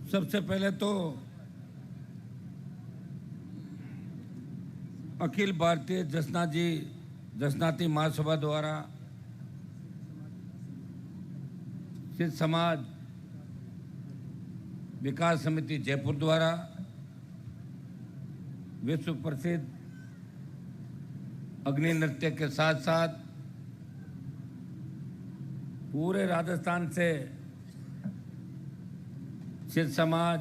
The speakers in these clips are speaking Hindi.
सबसे पहले तो अखिल भारतीय जसनाती महासभा द्वारा सिद्ध समाज विकास समिति जयपुर द्वारा विश्व प्रसिद्ध अग्नि नृत्य के साथ साथ पूरे राजस्थान से सिद्ध समाज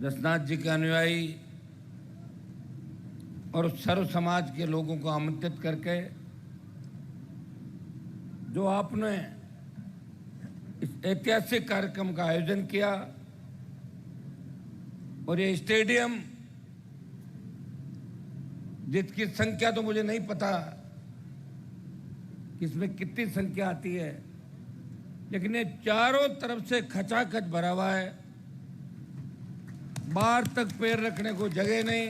जसनाथ जी के अनुयायी और सर्व समाज के लोगों को आमंत्रित करके जो आपने इस ऐतिहासिक कार्यक्रम का आयोजन किया और ये स्टेडियम जिसकी संख्या तो मुझे नहीं पता कि इसमें कितनी संख्या आती है, लेकिन ये चारों तरफ से खचाखच भरा हुआ है। बाहर तक पैर रखने को जगह नहीं।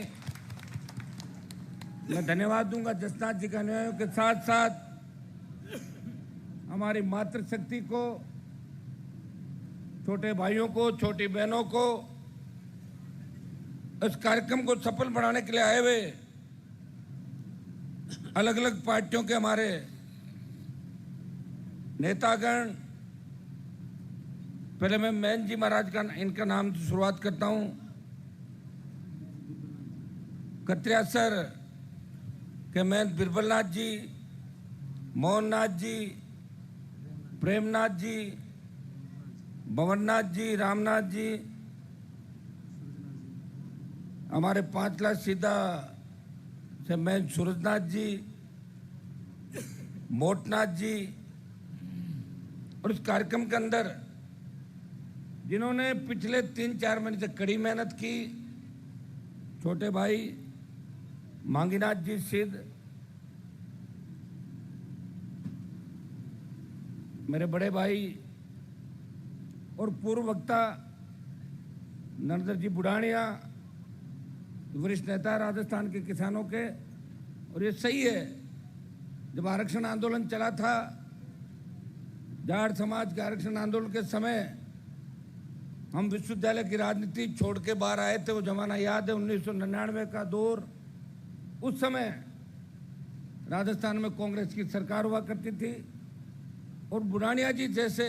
मैं धन्यवाद दूंगा जसनाथ जी के अनुयायियों के साथ साथ हमारी मातृशक्ति को, छोटे भाइयों को, छोटी बहनों को इस कार्यक्रम को सफल बनाने के लिए आए हुए अलग अलग पार्टियों के हमारे नेतागण। पहले मैं मैन जी महाराज का इनका नाम से शुरुआत करता हूं। कत्रिया सर के मैन बिरबलनाथ जी, मोहननाथ जी, प्रेमनाथ जी, भवननाथ जी, रामनाथ जी, हमारे 5 लाख सीधा से मैन सूरजनाथ जी, मोटनाथ जी, और इस कार्यक्रम के अंदर जिन्होंने पिछले 3-4 महीने से कड़ी मेहनत की, छोटे भाई मांगीनाथ जी सिद्ध, मेरे बड़े भाई और पूर्व वक्ता नरेंद्र जी बुढ़ानिया, वरिष्ठ नेता राजस्थान के किसानों के। और ये सही है, जब आरक्षण आंदोलन चला था, जाट समाज के आरक्षण आंदोलन के समय हम विश्वविद्यालय की राजनीति छोड़ के बाहर आए थे। वो जमाना याद है, 1999 का दौर। उस समय राजस्थान में कांग्रेस की सरकार हुआ करती थी और बुढ़ानिया जी जैसे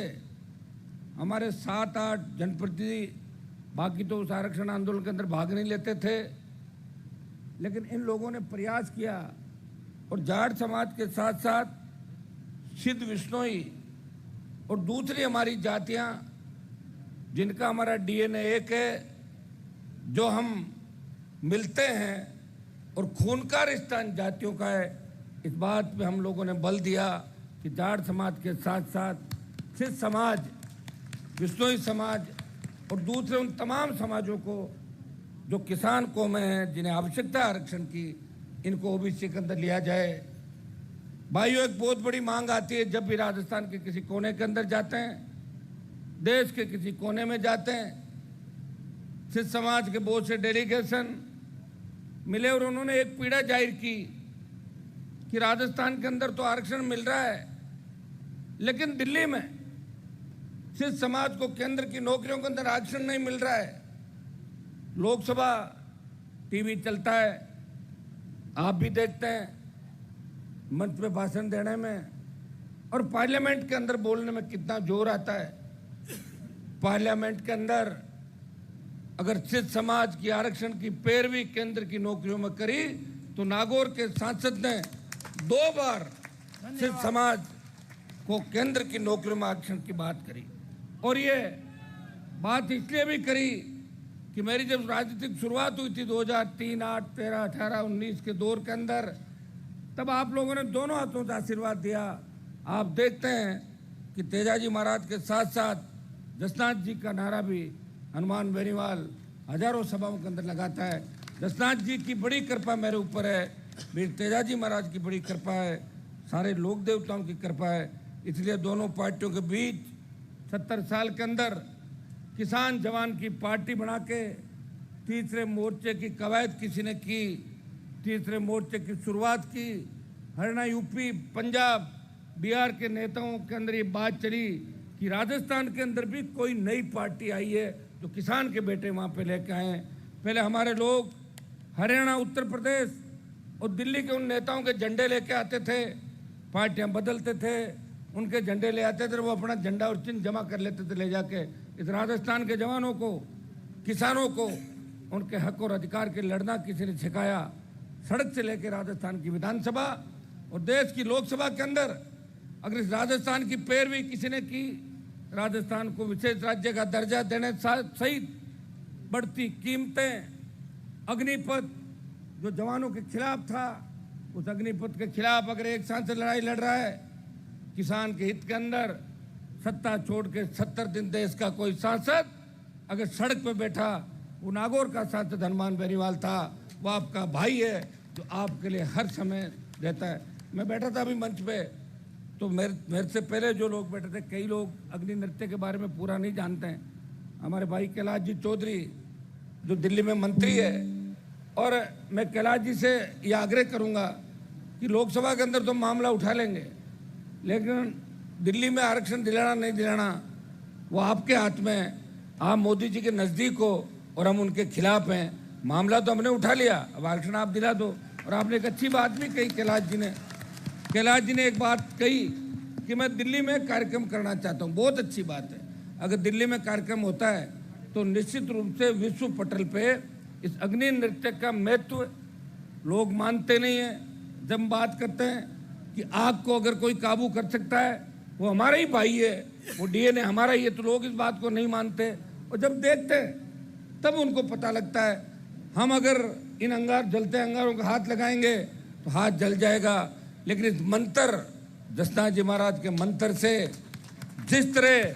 हमारे 7-8 जनप्रतिनिधि, बाकी तो उस आरक्षण आंदोलन के अंदर भाग नहीं लेते थे, लेकिन इन लोगों ने प्रयास किया और जाट समाज के साथ साथ सिद्ध, विश्नोई और दूसरी हमारी जातियां जिनका हमारा डीएनए एक है, जो हम मिलते हैं और खून का रिश्ता इन जातियों का है, इस बात पे हम लोगों ने बल दिया कि जाट समाज के साथ साथ सिद्ध समाज, विश्नोई समाज और दूसरे उन तमाम समाजों को जो किसान कौमें हैं, जिन्हें आवश्यकता है आरक्षण की, इनको ओबीसी के अंदर लिया जाए। भाइयों, एक बहुत बड़ी मांग आती है जब भी राजस्थान के किसी कोने के अंदर जाते हैं, देश के किसी कोने में जाते हैं, सिद्ध समाज के बहुत से डेलीगेशन मिले और उन्होंने एक पीड़ा जाहिर की कि राजस्थान के अंदर तो आरक्षण मिल रहा है, लेकिन दिल्ली में सिद्ध समाज को केंद्र की नौकरियों के अंदर आरक्षण नहीं मिल रहा है। लोकसभा टीवी चलता है, आप भी देखते हैं, मंच पे भाषण देने में और पार्लियामेंट के अंदर बोलने में कितना जोर आता है। पार्लियामेंट के अंदर अगर सिद्ध समाज की आरक्षण की पैरवी केंद्र की नौकरियों में करी तो नागौर के सांसद ने 2 बार सिद्ध समाज को केंद्र की नौकरियों में आरक्षण की बात करी। और ये बात इसलिए भी करी कि मेरी जब राजनीतिक शुरुआत हुई थी 2003, 8, 13, 18, 19 के दौर के अंदर, तब आप लोगों ने दोनों हाथों से आशीर्वाद दिया। आप देखते हैं कि तेजाजी महाराज के साथ साथ जसनाथ जी का नारा भी हनुमान बेनीवाल हजारों सभाओं के अंदर लगाता है। जसनाथ जी की बड़ी कृपा मेरे ऊपर है, वीर तेजाजी महाराज की बड़ी कृपा है, सारे लोक देवताओं की कृपा है। इसलिए दोनों पार्टियों के बीच 70 साल के अंदर किसान जवान की पार्टी बना के तीसरे मोर्चे की कवायद किसी ने की, तीसरे मोर्चे की शुरुआत की। हरियाणा, यूपी, पंजाब, बिहार के नेताओं के अंदर ये बात चली कि राजस्थान के अंदर भी कोई नई पार्टी आई है जो किसान के बेटे वहाँ पे लेके आए हैं। पहले हमारे लोग हरियाणा, उत्तर प्रदेश और दिल्ली के उन नेताओं के झंडे लेके आते थे, पार्टियां बदलते थे, उनके झंडे ले आते थे, वो अपना झंडा और चिन्ह जमा कर लेते थे ले जाके। इस राजस्थान के जवानों को, किसानों को उनके हक और अधिकार के लड़ना किसी ने सिखाया। सड़क से लेकर राजस्थान की विधानसभा और देश की लोकसभा के अंदर अगर इस राजस्थान की पैरवी किसी ने की, राजस्थान को विशेष राज्य का दर्जा देने सहित बढ़ती कीमतें, अग्निपथ जो जवानों के खिलाफ था, उस अग्निपथ के खिलाफ अगर एक सांसद लड़ाई लड़ रहा है किसान के हित के अंदर, सत्ता छोड़ के 70 दिन देश का कोई सांसद अगर सड़क पे बैठा, वो नागौर का सांसद हनुमान बेनीवाल था, वो आपका भाई है जो आपके लिए हर समय रहता है। मैं बैठा था अभी मंच पे, तो मेरे से पहले जो लोग बैठे थे, कई लोग अग्नि नृत्य के बारे में पूरा नहीं जानते हैं। हमारे भाई कैलाश जी चौधरी जो दिल्ली में मंत्री है, और मैं कैलाश जी से ये आग्रह करूंगा कि लोकसभा के अंदर तो मामला उठा लेंगे, लेकिन दिल्ली में आरक्षण दिलाना नहीं दिलाना वो आपके हाथ में है। आप मोदी जी के नज़दीक हो और हम उनके खिलाफ हैं। मामला तो हमने उठा लिया, अब आरक्षण आप दिला दो। और आपने एक अच्छी बात भी कही, कैलाश जी ने एक बात कही कि मैं दिल्ली में कार्यक्रम करना चाहता हूँ। बहुत अच्छी बात है। अगर दिल्ली में कार्यक्रम होता है तो निश्चित रूप से विश्व पटल पे इस अग्नि नृत्य का महत्व लोग मानते नहीं हैं। जब बात करते हैं कि आग को अगर कोई काबू कर सकता है, वो हमारा ही भाई है, वो डीएनए हमारा ही है, तो लोग इस बात को नहीं मानते। और जब देखते हैं तब उनको पता लगता है हम अगर इन अंगार जलते अंगारों का हाथ लगाएंगे तो हाथ जल जाएगा। लेकिन इस मंत्र, जसनाथ जी महाराज के मंत्र से जिस तरह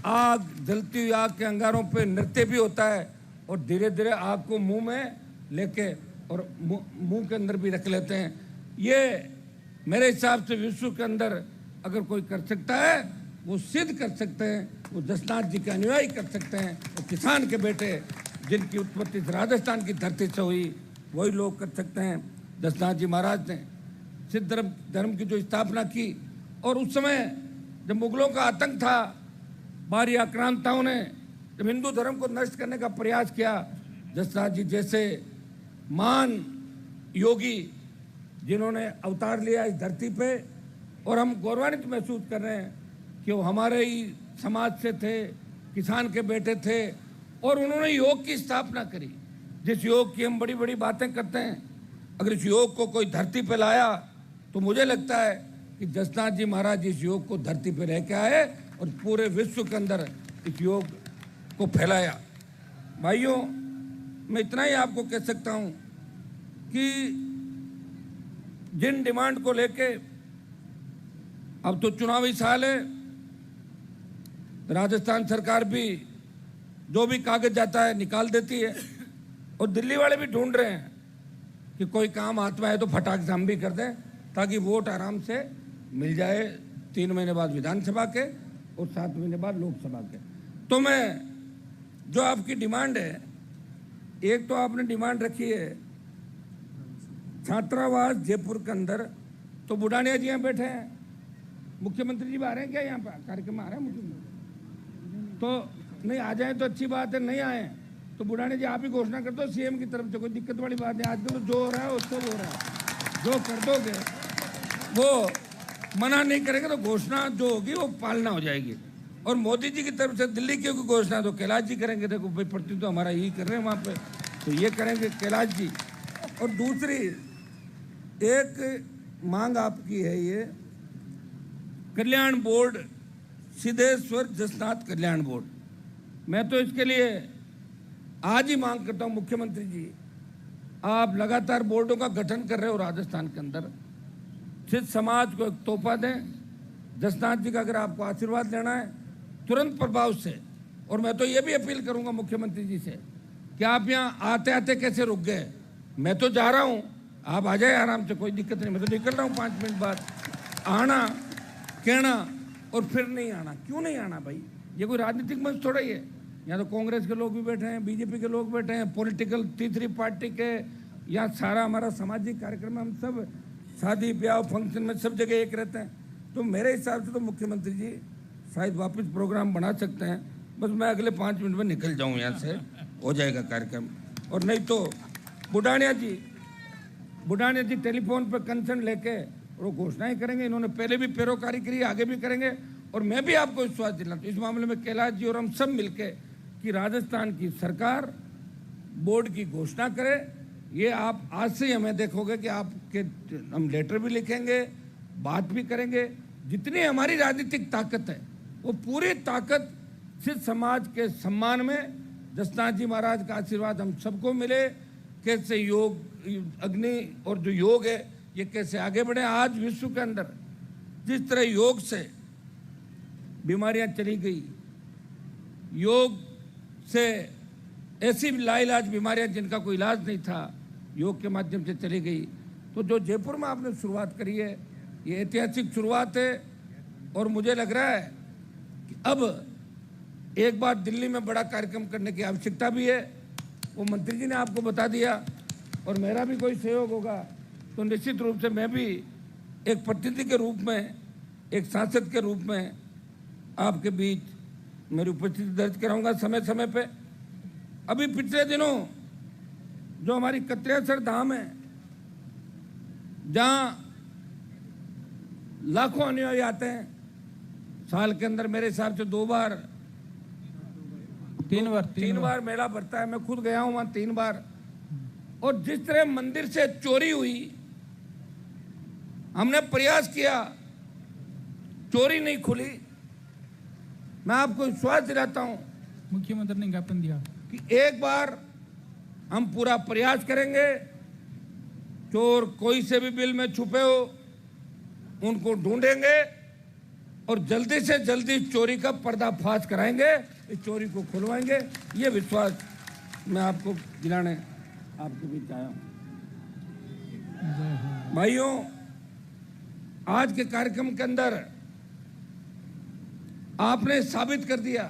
आग, जलती हुई आग के अंगारों पे नृत्य भी होता है और धीरे धीरे आग को मुंह में लेके और मुंह के अंदर भी रख लेते हैं, ये मेरे हिसाब से विश्व के अंदर अगर कोई कर सकता है वो सिद्ध कर सकते हैं, वो जसनाथ जी के अनुयायी कर सकते हैं। वो किसान के बेटे जिनकी उत्पत्ति राजस्थान की धरती से हुई, वही लोग कर सकते हैं। जसनाथ जी महाराज ने सिद्ध धर्म की जो स्थापना की, और उस समय जब मुगलों का आतंक था, बाहरी आक्रांताओं ने जब हिंदू धर्म को नष्ट करने का प्रयास किया, जसनाथ जी जैसे महान योगी जिन्होंने अवतार लिया इस धरती पे, और हम गौरवान्वित महसूस कर रहे हैं कि वो हमारे ही समाज से थे, किसान के बेटे थे, और उन्होंने योग की स्थापना करी। जिस योग की हम बड़ी बड़ी बातें करते हैं, अगर इस योग को कोई धरती पे लाया तो मुझे लगता है कि जसनाथ जी महाराज इस योग को धरती पे लेके आए और पूरे विश्व के अंदर इस योग को फैलाया। भाइयों, मैं इतना ही आपको कह सकता हूं कि जिन डिमांड को लेके, अब तो चुनावी साल है, राजस्थान सरकार भी जो भी कागज जाता है निकाल देती है, और दिल्ली वाले भी ढूंढ रहे हैं कि कोई काम हाथ में आए तो फटाक से हम भी कर दें, ताकि वोट आराम से मिल जाए 3 महीने बाद विधानसभा के और 7 महीने बाद लोकसभा के। तो मैं जो आपकी डिमांड है, एक तो आपने डिमांड रखी है छात्रावास जयपुर के अंदर, तो बुढ़ानिया जी यहाँ बैठे हैं, मुख्यमंत्री जी भी आ रहे हैं क्या यहाँ पर कार्यक्रम आ रहे हैं मुख्यमंत्री? तो नहीं आ जाए तो अच्छी बात है, नहीं आए तो बुढ़ानिया जी आप ही घोषणा कर दो सीएम की तरफ से, कोई दिक्कत वाली बात नहीं। आजकल तो जो हो रहा है उससे हो रहा है, जो कर दोगे वो मना नहीं करेंगे तो घोषणा जो होगी वो पालना हो जाएगी। और मोदी जी की तरफ से दिल्ली की घोषणा तो कैलाश जी करेंगे। देखो भाई, प्रति तो हमारा यही कर रहे हैं वहाँ पे, तो ये करेंगे कैलाश जी। और दूसरी एक मांग आपकी है, ये कल्याण बोर्ड, सिद्धेश्वर जसनाथ कल्याण बोर्ड, मैं तो इसके लिए आज ही मांग करता हूं मुख्यमंत्री जी, आप लगातार बोर्डों का गठन कर रहे हो राजस्थान के अंदर, सिद्ध समाज को एक तोहफा दें। जसनाथ जी का अगर आपको आशीर्वाद लेना है तुरंत प्रभाव से, और मैं तो ये भी अपील करूंगा मुख्यमंत्री जी से कि आप यहाँ आते आते कैसे रुक गए, मैं तो जा रहा हूँ, आप आ जाए आराम से, कोई दिक्कत नहीं, मैं तो निकल रहा हूँ 5 मिनट बाद। आना, कहना और फिर नहीं आना, क्यों नहीं आना भाई? ये कोई राजनीतिक मंच थोड़ा ही है, यहाँ तो कांग्रेस के लोग भी बैठे हैं, बीजेपी के लोग बैठे हैं, पॉलिटिकल तीसरी पार्टी के, यहाँ सारा हमारा सामाजिक कार्यक्रम, हम सब शादी ब्याह फंक्शन में सब जगह एक रहते हैं। तो मेरे हिसाब से तो मुख्यमंत्री जी शायद वापस प्रोग्राम बना सकते हैं। बस मैं अगले 5 मिनट में निकल जाऊं यहाँ से, हो जाएगा कार्यक्रम। और नहीं तो बुढ़ानिया जी टेलीफोन पर कंसर्न लेके वो घोषणाएं करेंगे। इन्होंने पहले भी पैरोकारी करी, आगे भी करेंगे। और मैं भी आपको विश्वास दिलाता हूं इस मामले में कैलाश जी और हम सब मिलके कि राजस्थान की सरकार बोर्ड की घोषणा करे। ये आप आज से ही हमें देखोगे कि आपके हम लेटर भी लिखेंगे, बात भी करेंगे। जितनी हमारी राजनीतिक ताकत है वो पूरी ताकत सिद्ध समाज के सम्मान में दशनाथ जी महाराज का आशीर्वाद हम सबको मिले। कैसे योग अग्नि और जो योग है ये कैसे आगे बढ़े। आज विश्व के अंदर जिस तरह योग से बीमारियां चली गई, योग से ऐसी लाइलाज बीमारियां जिनका कोई इलाज नहीं था योग के माध्यम से चली गई। तो जो जयपुर में आपने शुरुआत करी है ये ऐतिहासिक शुरुआत है। और मुझे लग रहा है कि अब एक बार दिल्ली में बड़ा कार्यक्रम करने की आवश्यकता भी है। वो मंत्री जी ने आपको बता दिया और मेरा भी कोई सहयोग होगा तो निश्चित रूप से मैं भी एक प्रतिनिधि के रूप में, एक सांसद के रूप में आपके बीच मेरी उपस्थिति दर्ज कराऊंगा समय समय पे। अभी पिछले दिनों जो हमारी कत्रेसर धाम है जहां लाखों अनुयायी आते हैं, साल के अंदर मेरे हिसाब से तीन बार मेला भरता है। मैं खुद गया हूं वहां 3 बार। और जिस तरह मंदिर से चोरी हुई, हमने प्रयास किया, चोरी नहीं खुली। मैं आपको विश्वास दिलाता हूं, मुख्यमंत्री ने ज्ञापन दिया कि एक बार हम पूरा प्रयास करेंगे। चोर कोई से भी बिल में छुपे हो उनको ढूंढेंगे और जल्दी से जल्दी चोरी का पर्दाफाश कराएंगे, इस चोरी को खुलवाएंगे। ये विश्वास मैं आपको दिलाने आपके बीच आया हूं। भाइयों, आज के कार्यक्रम के अंदर आपने साबित कर दिया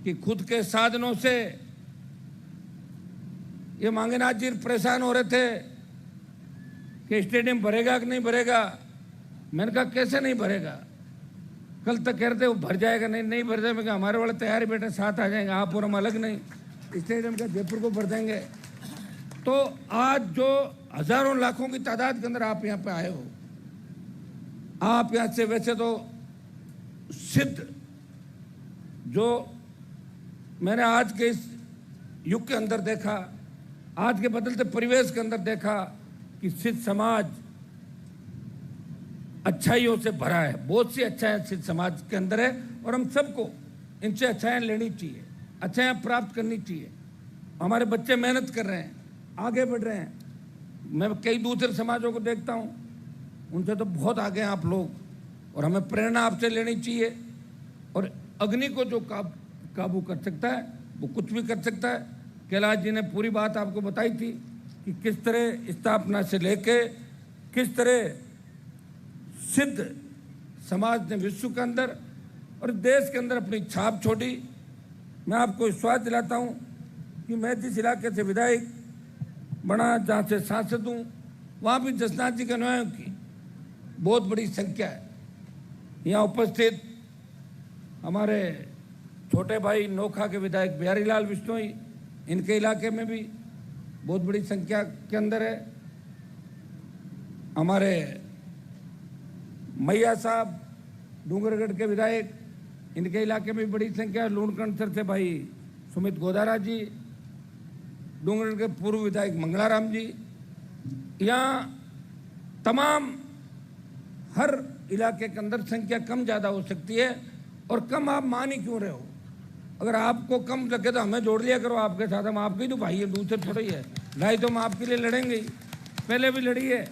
कि खुद के साधनों से ये मांगेनाथ जी परेशान हो रहे थे कि स्टेडियम भरेगा कि नहीं भरेगा। मैंने कहा कैसे नहीं भरेगा, कल तक कह रहे थे वो भर जाएगा, नहीं भर जाएगा। मैं कहा हमारे वाले तैयारी बेटा साथ आ जाएंगे, आप और हम अलग नहीं, स्टेडियम का जयपुर को भर देंगे। तो आज जो हजारों लाखों की तादाद के अंदर आप यहाँ पे आए हो, आप यहाँ से वैसे तो सिद्ध जो मैंने आज के इस युग के अंदर देखा, आज के बदलते परिवेश के अंदर देखा कि सिद्ध समाज अच्छाइयों से भरा है। बहुत सी अच्छाइयाँ सिद्ध समाज के अंदर है और हम सबको इनसे अच्छाइयाँ लेनी चाहिए, अच्छाइयाँ प्राप्त करनी चाहिए। हमारे बच्चे मेहनत कर रहे हैं, आगे बढ़ रहे हैं। मैं कई दूसरे समाजों को देखता हूँ, उनसे तो बहुत आगे हैं आप लोग और हमें प्रेरणा आपसे लेनी चाहिए। और अग्नि को जो काबू कर सकता है वो कुछ भी कर सकता है। कैलाश जी ने पूरी बात आपको बताई थी कि किस तरह स्थापना से लेके किस तरह सिद्ध समाज ने विश्व के अंदर और देश के अंदर अपनी छाप छोड़ी। मैं आपको विश्वास दिलाता हूं कि मैं जिस इलाके से विधायक बना, जहाँ से सांसद हूँ, वहाँ भी दशनाथ जी के अनुयायियों की बहुत बड़ी संख्या है। यहाँ उपस्थित हमारे छोटे भाई नोखा के विधायक बिहारी लाल बिश्नोई, इनके इलाके में भी बहुत बड़ी संख्या के अंदर है। हमारे मैया साहब डूंगरगढ़ के विधायक, इनके इलाके में भी बड़ी संख्या है। लूणकंसर से भाई सुमित गोदारा जी, डूंगरगढ़ के पूर्व विधायक मंगलाराम जी। यहाँ तमाम हर इलाके के अंदर संख्या कम ज़्यादा हो सकती है और कम आप मान ही क्यों रहे हो। अगर आपको कम लगे तो हमें जोड़ लिया करो आपके साथ, हम आपके ही तो भाई है, दूसरे थोड़े ही है। लड़ाई तो हम आपके लिए लड़ेंगे ही, पहले भी लड़ी है,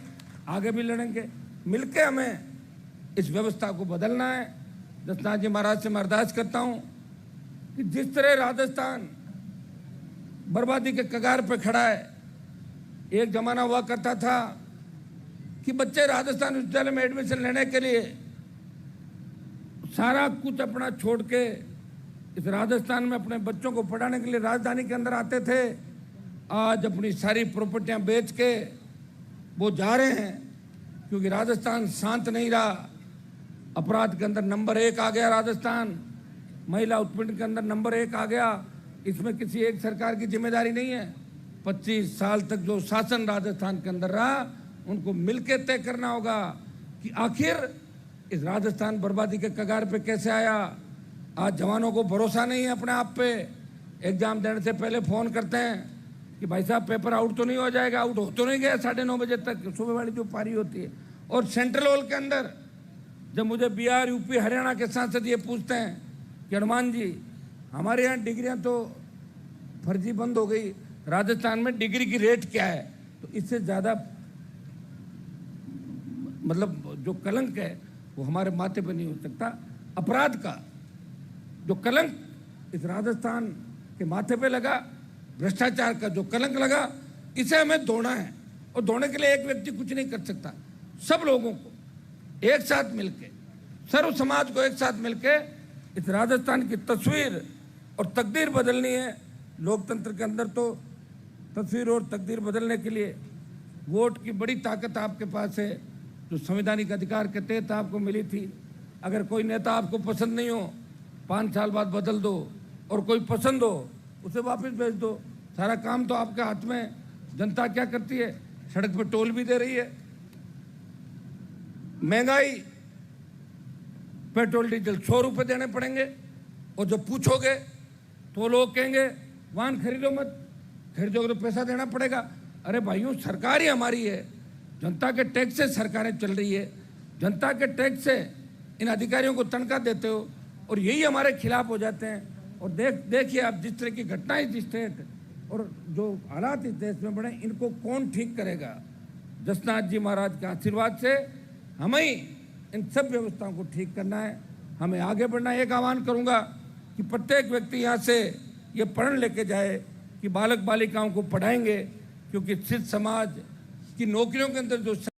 आगे भी लड़ेंगे। मिलके हमें इस व्यवस्था को बदलना है। दशनाथ जी महाराज से मैं अरदास करता हूँ कि जिस तरह राजस्थान बर्बादी के कगार पे खड़ा है, एक जमाना हुआ करता था कि बच्चे राजस्थान विश्वविद्यालय में एडमिशन लेने के लिए सारा कुछ अपना छोड़ के इस राजस्थान में अपने बच्चों को पढ़ाने के लिए राजधानी के अंदर आते थे। आज अपनी सारी प्रॉपर्टियां बेच के वो जा रहे हैं क्योंकि राजस्थान शांत नहीं रहा। अपराध के अंदर नंबर 1 आ गया राजस्थान, महिला उत्पीड़न के अंदर नंबर 1 आ गया। इसमें किसी एक सरकार की जिम्मेदारी नहीं है। 25 साल तक जो शासन राजस्थान के अंदर रहा, उनको मिलकर तय करना होगा कि आखिर इस राजस्थान बर्बादी के कगार पे कैसे आया। आज जवानों को भरोसा नहीं है अपने आप पे। एग्जाम देने से पहले फ़ोन करते हैं कि भाई साहब पेपर आउट तो नहीं हो जाएगा। आउट हो तो नहीं गया 9:30 बजे तक सुबह वाली जो पारी होती है। और सेंट्रल हॉल के अंदर जब मुझे बिहार, यूपी, हरियाणा के सांसद ये पूछते हैं कि हनुमान जी, हमारे यहाँ डिग्रियाँ तो फर्जी बंद हो गई, राजस्थान में डिग्री की रेट क्या है? तो इससे ज़्यादा मतलब जो कलंक है वो हमारे माथे पर नहीं हो सकता। अपराध का जो कलंक इस राजस्थान के माथे पे लगा, भ्रष्टाचार का जो कलंक लगा, इसे हमें धोना है। और धोने के लिए एक व्यक्ति कुछ नहीं कर सकता। सब लोगों को एक साथ मिलके, सर्व समाज को एक साथ मिलके इस राजस्थान की तस्वीर और तकदीर बदलनी है। लोकतंत्र के अंदर तो तस्वीर और तकदीर बदलने के लिए वोट की बड़ी ताकत आपके पास है, जो संवैधानिक अधिकार के तहत आपको मिली थी। अगर कोई नेता आपको पसंद नहीं हो, 5 साल बाद बदल दो, और कोई पसंद हो उसे वापस भेज दो। सारा काम तो आपके हाथ में। जनता क्या करती है? सड़क पर टोल भी दे रही है। महंगाई, पेट्रोल डीजल 100 रुपये देने पड़ेंगे, और जब पूछोगे तो लोग कहेंगे वाहन खरीदो मत, खरीदोगे तो पैसा देना पड़ेगा। अरे भाइयों, सरकार ही हमारी है, जनता के टैक्स से सरकारें चल रही है। जनता के टैक्स से इन अधिकारियों को तनख्वाह देते हो, और यही हमारे खिलाफ हो जाते हैं। और देखिए आप, जिस तरह की घटनाएं इस स्टेट और जो हालात इस देश में बढ़े, इनको कौन ठीक करेगा? जसनाथ जी महाराज के आशीर्वाद से हमें ही इन सब व्यवस्थाओं को ठीक करना है, हमें आगे बढ़ना है। एक आह्वान करूंगा कि प्रत्येक व्यक्ति यहाँ से ये प्रण लेके जाए कि बालक बालिकाओं को पढ़ाएंगे, क्योंकि सिद्ध समाज की नौकरियों के अंदर जो